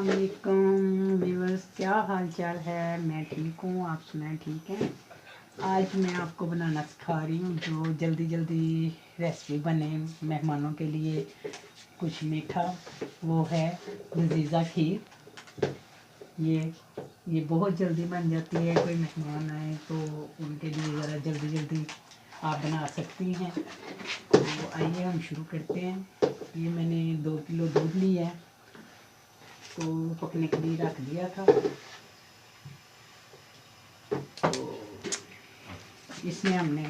अस्सलाम वालेकुम व्यूअर्स, क्या हाल चाल है। मैं ठीक हूँ, आप सुनाएं ठीक हैं। आज मैं आपको बनाना सिखा रही हूँ जो जल्दी जल्दी रेसिपी बने मेहमानों के लिए कुछ मीठा, वो है लजीजा खीर। ये बहुत जल्दी बन जाती है। कोई मेहमान आए तो उनके लिए ज़रा जल्दी जल्दी आप बना सकती हैं। तो आइए हम शुरू करते हैं। ये मैंने 2 किलो दूध लिया है तो पकने के लिए रख दिया था। तो इसमें हमने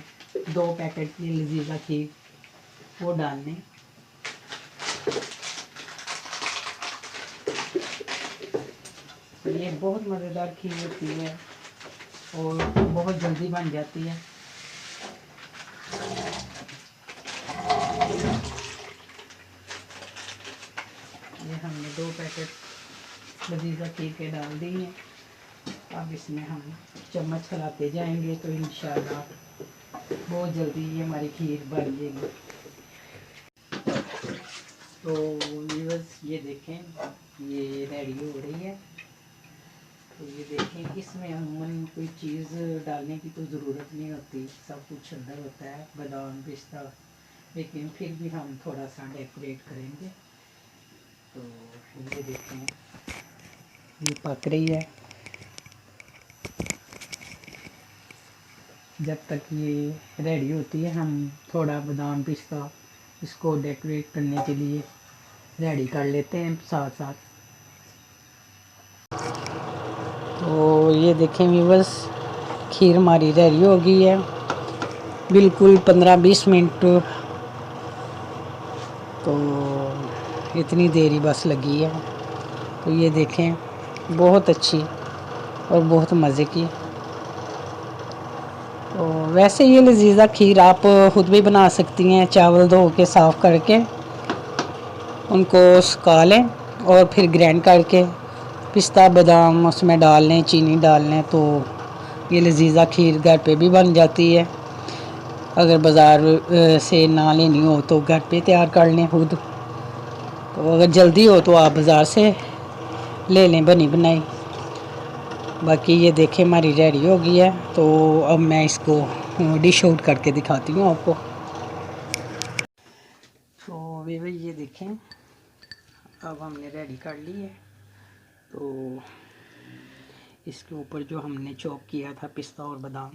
2 पैकेट की लजीजा खीर वो डालने। ये बहुत मज़ेदार खीर होती है और बहुत जल्दी बन जाती है। ये हमने 2 पैकेट लजीजा खीर के डाल दिए। अब इसमें हम चम्मच चलाते जाएंगे तो इंशाल्लाह बहुत जल्दी ये हमारी खीर बन जाएगी। तो व्यूअर्स ये देखें, ये रेडी हो रही है। तो ये देखें, इसमें अमूमन कोई चीज़ डालने की तो ज़रूरत नहीं होती, सब कुछ अंदर होता है, बादाम पिस्ता, लेकिन फिर भी हम थोड़ा सा डेकोरेट करेंगे। तो ये देखें, ये पक रही है। जब तक ये रेडी होती है हम थोड़ा बादाम पिस्ता इसको डेकोरेट करने के लिए रेडी कर लेते हैं साथ साथ। तो ये देखें व्यूअर्स, खीर हमारी रेडी हो गई है, बिल्कुल 15-20 मिनट। तो इतनी देरी बस लगी है। तो ये देखें, बहुत अच्छी और बहुत मज़े की। तो वैसे ये लजीजा खीर आप खुद भी बना सकती हैं। चावल धो के साफ़ करके उनको सुखा लें और फिर ग्राइंड करके पिस्ता बादाम उसमें डाल लें, चीनी डाल लें, तो ये लजीजा खीर घर पे भी बन जाती है। अगर बाज़ार से ना लेनी हो तो घर पे तैयार कर लें खुद। तो अगर जल्दी हो तो आप बाज़ार से ले लें बनी बनाई। बाकी ये देखें हमारी रेडी हो गई है। तो अब मैं इसको डिश आउट करके दिखाती हूँ आपको। तो वे भाई ये देखें, अब हमने रेडी कर ली है। तो इसके ऊपर जो हमने चॉप किया था पिस्ता और बादाम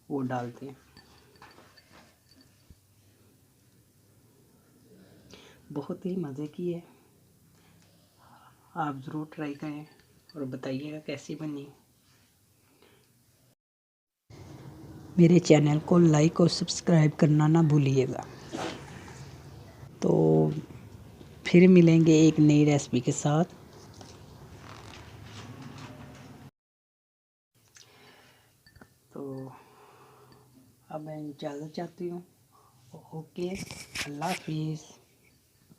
वो डालते हैं। बहुत ही मज़े की है, आप ज़रूर ट्राई करें और बताइएगा कैसी बनी। मेरे चैनल को लाइक और सब्सक्राइब करना ना भूलिएगा। तो फिर मिलेंगे एक नई रेसिपी के साथ। तो अब मैं इजाज़त चाहती हूँ। ओके, अल्लाह हाफिज़।